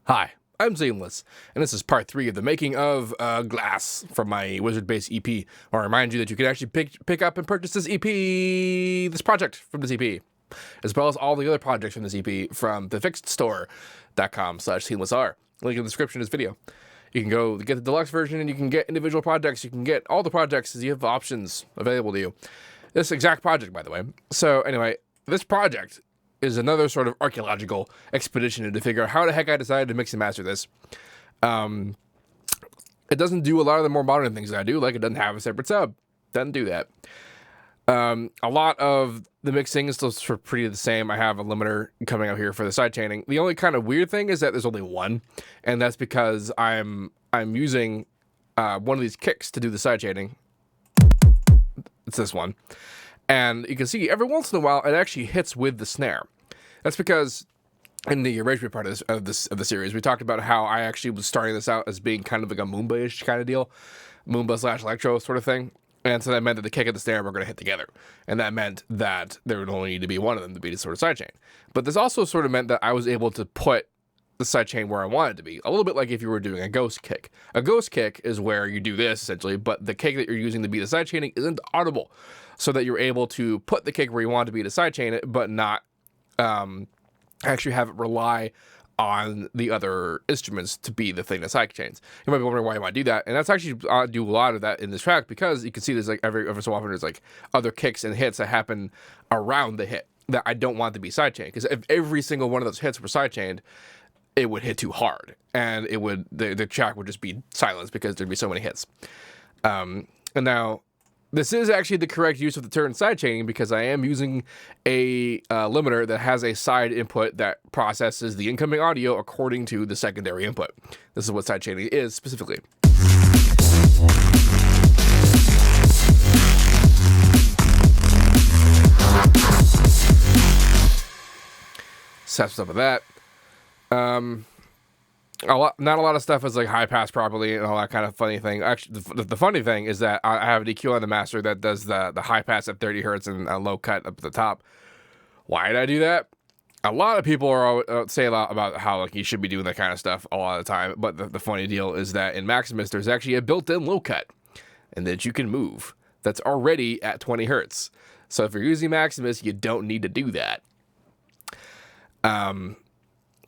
Hi, I'm Seamless, and this is part 3 of the making of Glass from my Wizard-based EP. I'll remind you that you can actually pick up and purchase this EP, this project from this EP, as well as all the other projects from this EP from thefixedstore.com/SeamlessR. Link in the description of this video. You can go get the deluxe version, and you can get individual projects. You can get all the projects as you have options available to you. This exact project, by the way. So anyway, this project is another sort of archaeological expedition to figure out how the heck I decided to mix and master this. It doesn't do a lot of the more modern things that I do, like it doesn't have a separate sub. Doesn't do that. A lot of the mixing is still sort of pretty the same. I have a limiter coming out here for the sidechaining. The only kind of weird thing is that there's only one, and that's because I'm using one of these kicks to do the sidechaining. It's this one. And you can see every once in a while it actually hits with the snare. That's because in the arrangement part of the series, we talked about how I actually was starting this out as being kind of like a Moomba-ish kind of deal, Moomba/electro sort of thing. And so that meant that the kick and the snare were going to hit together. And that meant that there would only need to be one of them to be the sort of sidechain. But this also sort of meant that I was able to put the sidechain where I wanted it to be. A little bit like if you were doing a ghost kick. A ghost kick is where you do this, essentially, but the kick that you're using to be the sidechaining isn't audible. So that you're able to put the kick where you want it to be to sidechain it, but not actually have it rely on the other instruments to be the thing that sidechains. You might be wondering why you want to do that, and that's actually I do a lot of that in this track because you can see there's like every so often there's like other kicks and hits that happen around the hit that I don't want to be sidechained, because if every single one of those hits were sidechained, it would hit too hard, and it would the track would just be silenced because there'd be so many hits. And now, this is actually the correct use of the term sidechaining because I am using a limiter that has a side input that processes the incoming audio according to the secondary input. This is what sidechaining is specifically. So that's stuff with that. Not a lot of stuff is like high pass properly and all that kind of funny thing. Actually, the funny thing is that I have an EQ on the master that does the high pass at 30 hertz and a low cut up at the top. Why did I do that? A lot of people say a lot about how like you should be doing that kind of stuff a lot of the time. But the funny deal is that in Maximus, there's actually a built-in low cut and that you can move that's already at 20 hertz. So if you're using Maximus, you don't need to do that.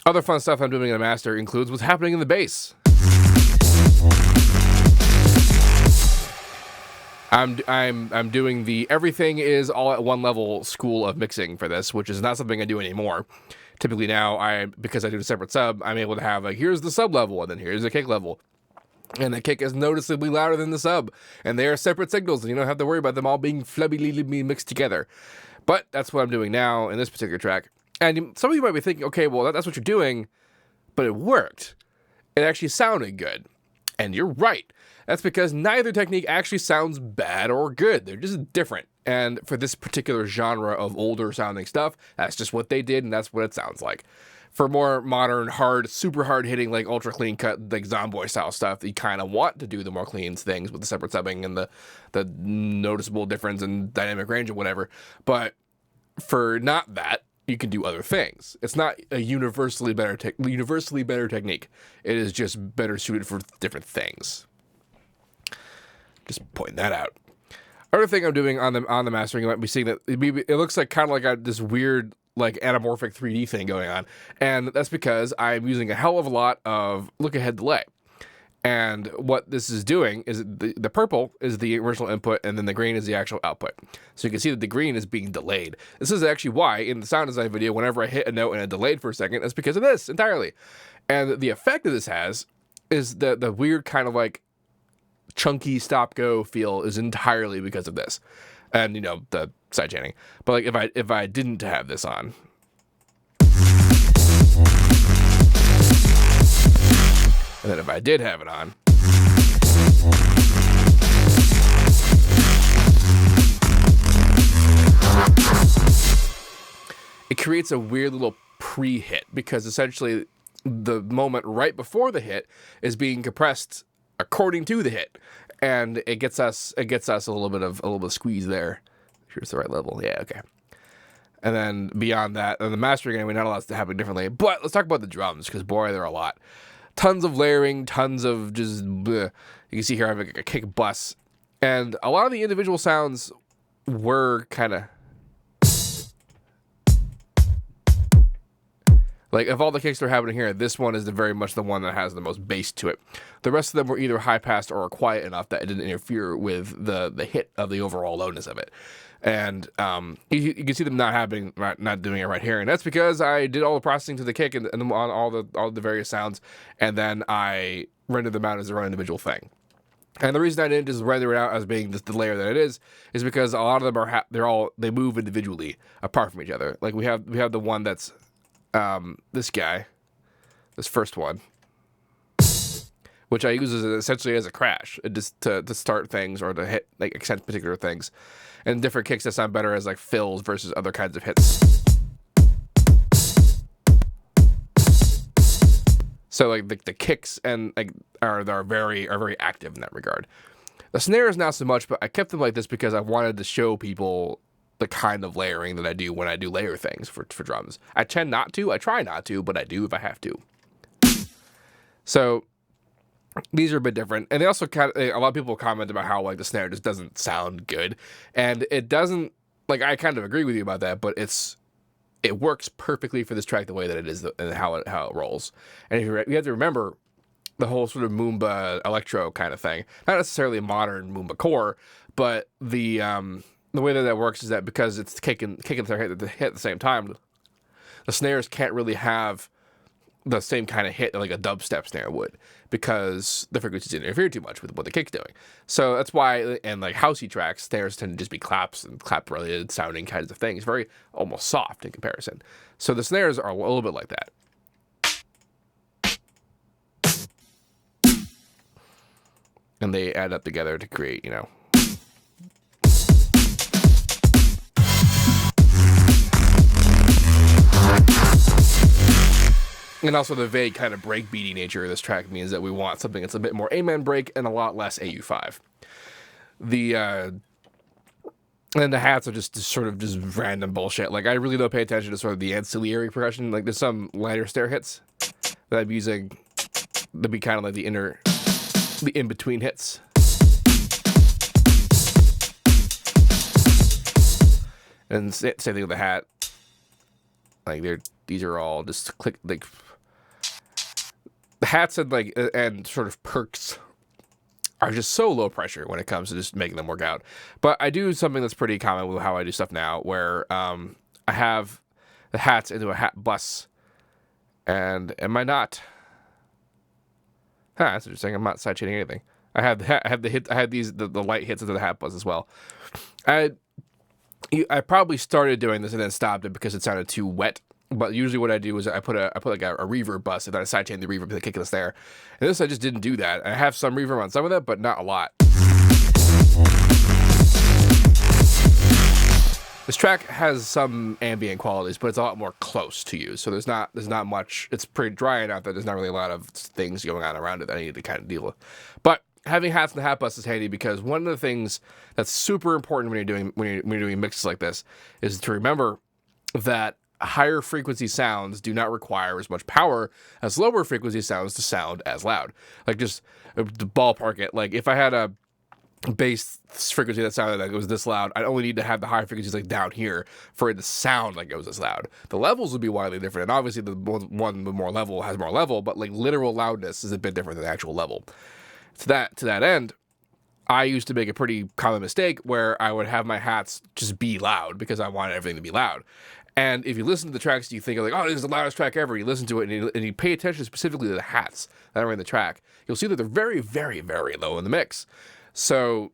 Other fun stuff I'm doing in the master includes what's happening in the bass. I'm doing the everything is all at one level school of mixing for this, which is not something I do anymore. Typically now, because I do a separate sub, I'm able to have like, here's the sub level, and then here's the kick level. And the kick is noticeably louder than the sub, and they are separate signals, and you don't have to worry about them all being flubby mixed together. But that's what I'm doing now in this particular track. And some of you might be thinking, okay, well, that's what you're doing, but it worked. It actually sounded good. And you're right. That's because neither technique actually sounds bad or good. They're just different. And for this particular genre of older sounding stuff, that's just what they did, and that's what it sounds like. For more modern, super hard hitting, like ultra clean cut, like Zomboy style stuff, you kind of want to do the more clean things with the separate subbing and the noticeable difference in dynamic range or whatever. But for not that, you can do other things. It's not a universally better technique. It is just better suited for different things. Just pointing that out. Other thing I'm doing on the mastering, you might be seeing that it looks like kind of like this weird like anamorphic 3D thing going on, and that's because I'm using a hell of a lot of look ahead delay. And what this is doing is the purple is the original input, and then the green is the actual output. So you can see that the green is being delayed. This is actually why in the sound design video, whenever I hit a note and it delayed for a second, that's because of this entirely. And the effect that this has is the weird kind of like chunky stop-go feel is entirely because of this. And, you know, the sidechaining. But like if I didn't have this on, and then if I did have it on, it creates a weird little pre-hit, because essentially the moment right before the hit is being compressed according to the hit, and it gets us a little bit of squeeze there. Here's the right level. Yeah, okay. And then beyond that, and the mastering anyway, not a lot's happening differently. But let's talk about the drums, because boy, there are a lot. Tons of layering, tons of just bleh. You can see here I have a kick bus. And a lot of the individual sounds were kind of... Like, of all the kicks that are happening here, this one is very much the one that has the most bass to it. The rest of them were either high-passed or quiet enough that it didn't interfere with the hit of the overall loudness of it. And you can see them not doing it right here. And that's because I did all the processing to the kick and on all the various sounds, and then I rendered them out as their own individual thing. And the reason I didn't just render it out as being just the layer that it is because a lot of them are they move individually apart from each other. Like we have the one that's this guy, this first one, which I use essentially as a crash, just to start things or to hit, like, accent particular things, and different kicks that sound better as like fills versus other kinds of hits. So like the kicks and like are very active in that regard. The snares not so much, but I kept them like this because I wanted to show people the kind of layering that I do when I do layer things for drums. I tend not to. I try not to, but I do if I have to. So these are a bit different. And they also a lot of people comment about how like the snare just doesn't sound good. And it doesn't, like, I kind of agree with you about that, but it works perfectly for this track the way that it is and how it rolls. And you have to remember the whole sort of Moomba electro kind of thing. Not necessarily a modern Moomba core, but the way that works is that because it's kicking their hit at the same time, the snares can't really have the same kind of hit that like a dubstep snare would, because the frequencies interfere too much with what the kick's doing. So that's why, and like housey tracks, snares tend to just be claps and clap-related sounding kinds of things, very almost soft in comparison. So the snares are a little bit like that. And they add up together to create, And also the vague kind of breakbeaty nature of this track means that we want something that's a bit more amen break and a lot less AU5. And the hats are just sort of just random bullshit. Like, I really don't pay attention to sort of the ancillary percussion. Like, there's some lighter snare hits that I'm using that'd be kind of like the in-between hits. And same thing with the hat. Like, these are all just click, like, the hats and sort of perks are just so low pressure when it comes to just making them work out. But I do something that's pretty common with how I do stuff now, where I have the hats into a hat bus. And am I not? That's interesting. I'm not sidechaining anything. I have the light hits into the hat bus as well. I probably started doing this and then stopped it because it sounded too wet. But usually what I do is I put like a reverb bus, and then I sidechain the reverb to the kick of the snare. And this I just didn't do that. I have some reverb on some of that, but not a lot. This track has some ambient qualities, but it's a lot more close to you. So there's not much. It's pretty dry enough that there's not really a lot of things going on around it that I need to kind of deal with. But having hats in the hat bus is handy, because one of the things that's super important when you're doing mixes like this is to remember that higher frequency sounds do not require as much power as lower frequency sounds to sound as loud. Like, just to ballpark it, like if I had a bass frequency that sounded like it was this loud, I'd only need to have the high frequencies like down here for it to sound like it was this loud. The levels would be widely different, and obviously the one with more level has more level, but like literal loudness is a bit different than the actual level. To that end, I used to make a pretty common mistake where I would have my hats just be loud because I wanted everything to be loud. And if you listen to the tracks, you think, like, oh, this is the loudest track ever. You listen to it, and you pay attention specifically to the hats that are in the track. You'll see that they're very, very, very low in the mix. So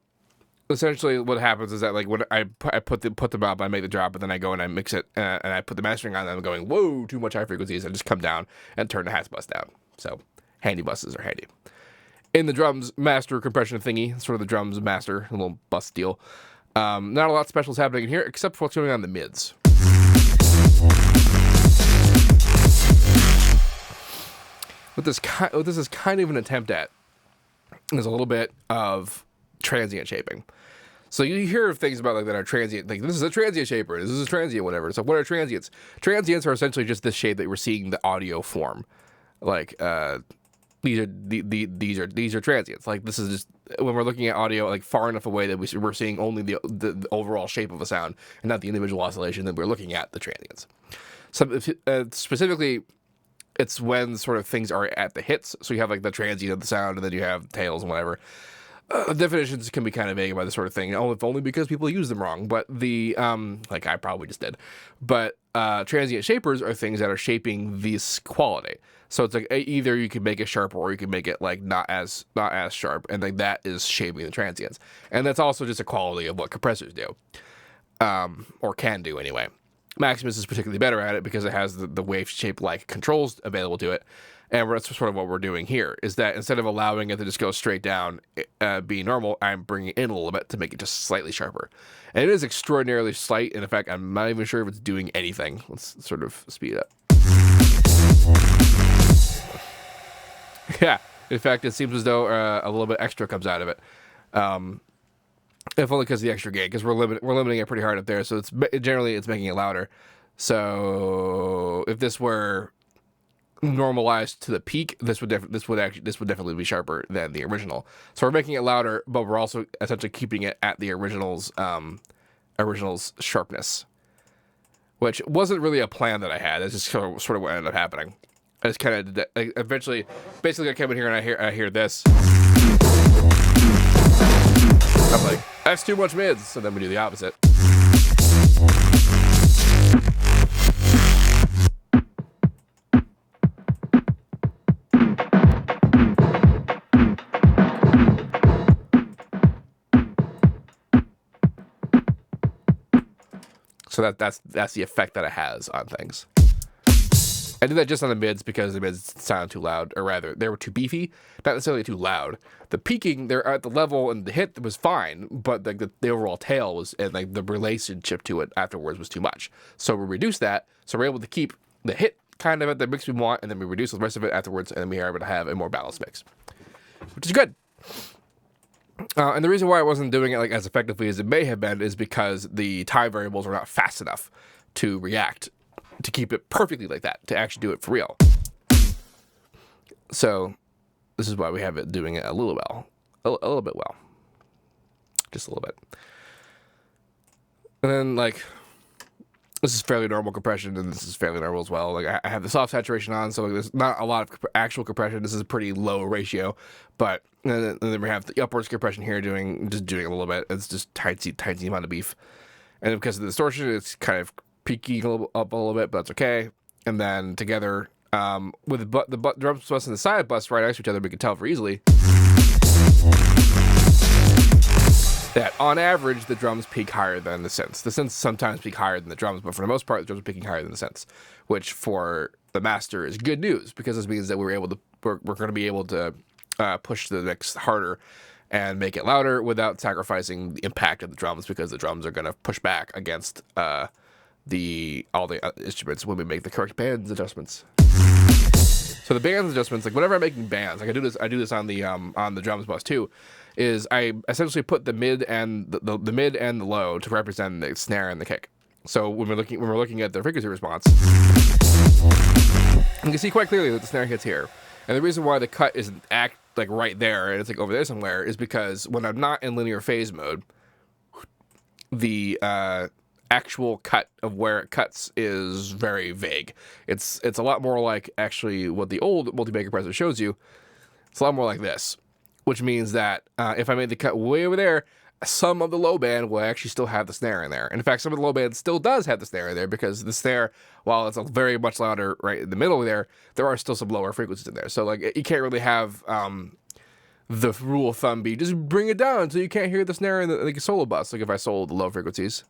essentially what happens is that, like, when I put them up, I make the drop, and then I go and I mix it, and I put the mastering on, and I'm going, whoa, too much high frequencies. I just come down and turn the hats bus down. So handy buses are handy. In the drums master compression thingy, sort of the drums master, a little bus deal. Not a lot of specials happening in here, except for what's going on in the mids. What this is kind of an attempt at is a little bit of transient shaping. So you hear things about like that are transient. Like this is a transient shaper. This is a transient whatever. So what are transients? Transients are essentially just this shape that we're seeing the audio form. Like these are transients. Like this is just when we're looking at audio like far enough away that we're seeing only the overall shape of a sound and not the individual oscillation. That we're looking at the transients. So specifically, it's when sort of things are at the hits. So you have like the transient of the sound, and then you have tails and whatever. Definitions can be kind of vague about this sort of thing, if only because people use them wrong. But the like I probably just did. But transient shapers are things that are shaping this quality. So it's like either you can make it sharp or you can make it like not as sharp, and like that is shaping the transients. And that's also just a quality of what compressors do, or can do anyway. Maximus is particularly better at it because it has the wave shape like controls available to it. And that's sort of what we're doing here, is that instead of allowing it to just go straight down, be normal, I'm bringing it in a little bit to make it just slightly sharper. And it is extraordinarily slight, and in fact, I'm not even sure if it's doing anything. Let's sort of speed it up. Yeah, in fact, it seems as though a little bit extra comes out of it. If only because of the extra gain, because we're limiting it pretty hard up there, so it's making it louder. So if this were normalized to the peak, this would definitely be sharper than the original. So we're making it louder, but we're also essentially keeping it at the original's sharpness, which wasn't really a plan that I had. That's just sort of what ended up happening. I just kind of basically I came in here and I hear this. I'm like, that's too much mids. So then we do the opposite. So that's the effect that it has on things. I did that just on the mids because the mids sounded too loud, or rather, they were too beefy, not necessarily too loud. The peaking, they're at the level, and the hit was fine, but like the overall tail was, and like the relationship to it afterwards was too much. So we reduced that, so we're able to keep the hit kind of at the mix we want, and then we reduce the rest of it afterwards, and then we are able to have a more balanced mix, which is good. And the reason why I wasn't doing it like as effectively as it may have been is because the time variables were not fast enough to react to keep it perfectly like that, to actually do it for real. So this is why we have it doing it a little bit well. Just a little bit. And then like, this is fairly normal compression, and this is fairly normal as well. Like I have the soft saturation on, so like, there's not a lot of actual compression. This is a pretty low ratio, but and then we have the upwards compression here doing a little bit. It's just tiny amount of beef, and because of the distortion, it's kind of peaking up a little bit, but that's okay. And then together, with the drum bus and the side bus right next to each other, we can tell very easily that on average, the drums peak higher than the synths. The synths sometimes peak higher than the drums, but for the most part, the drums are peaking higher than the synths, which for the master is good news, because this means that we're going to be able to push the mix harder and make it louder without sacrificing the impact of the drums, because the drums are going to push back against all the instruments when we make the correct bands adjustments. So the bands adjustments, like whenever I'm making bands, like I do this on the drums bus too, is I essentially put the mid and the mid and the low to represent the snare and the kick. So when we're looking at the frequency response, you can see quite clearly that the snare hits here. And the reason why the cut isn't like right there and it's like over there somewhere is because when I'm not in linear phase mode, the actual cut of where it cuts is very vague. It's a lot more like actually what the old multi-band compressor shows you. It's a lot more like this, which means that if I made the cut way over there, some of the low band will actually still have the snare in there. And in fact, some of the low band still does have the snare in there, because the snare, while it's very much louder right in the middle there are still some lower frequencies in there. So like you can't really have the rule of thumb be just bring it down so you can't hear the snare in the like solo bus. Like if I soloed the low frequencies,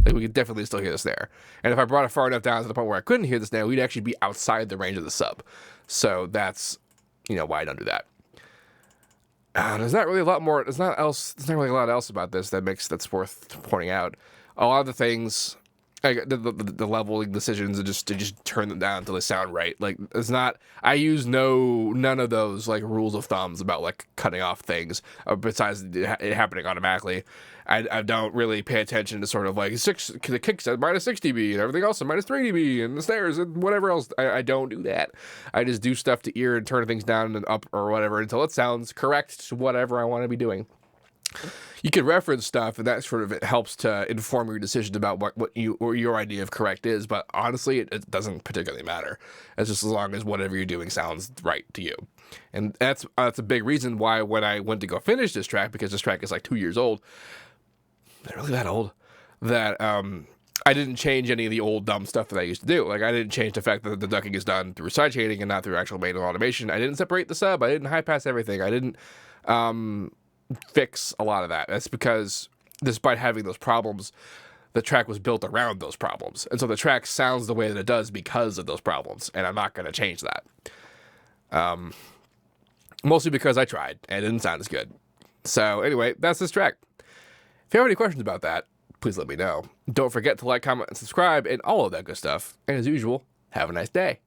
like we could definitely still hear the snare. And if I brought it far enough down to the point where I couldn't hear the snare, we'd actually be outside the range of the sub. So that's why I don't do that. There's not really a lot more. There's not really a lot else about this that's worth pointing out. A lot of the things like the leveling decisions and just turn them down until they sound right. Like it's not. I use none of those like rules of thumbs about like cutting off things. Besides it happening automatically, I don't really pay attention to sort of like the kicks at minus 6 dB and everything else at minus 3 dB and the snares and whatever else. I don't do that. I just do stuff to ear and turn things down and up or whatever until it sounds correct to whatever I want to be doing. You can reference stuff, and that sort of it helps to inform your decision about what you or your idea of correct is. But honestly, it doesn't particularly matter. It's just as long as whatever you're doing sounds right to you. And that's a big reason why when I went to go finish this track, because this track is like 2 years old, not really that old, that I didn't change any of the old dumb stuff that I used to do. Like I didn't change the fact that the ducking is done through side shading and not through actual manual automation. I didn't separate the sub. I didn't high pass everything. I didn't fix a lot of that. That's because despite having those problems, the track was built around those problems. And so the track sounds the way that it does because of those problems. And I'm not going to change that. Mostly because I tried and it didn't sound as good. So anyway, that's this track. If you have any questions about that, please let me know. Don't forget to like, comment, and subscribe and all of that good stuff. And as usual, have a nice day.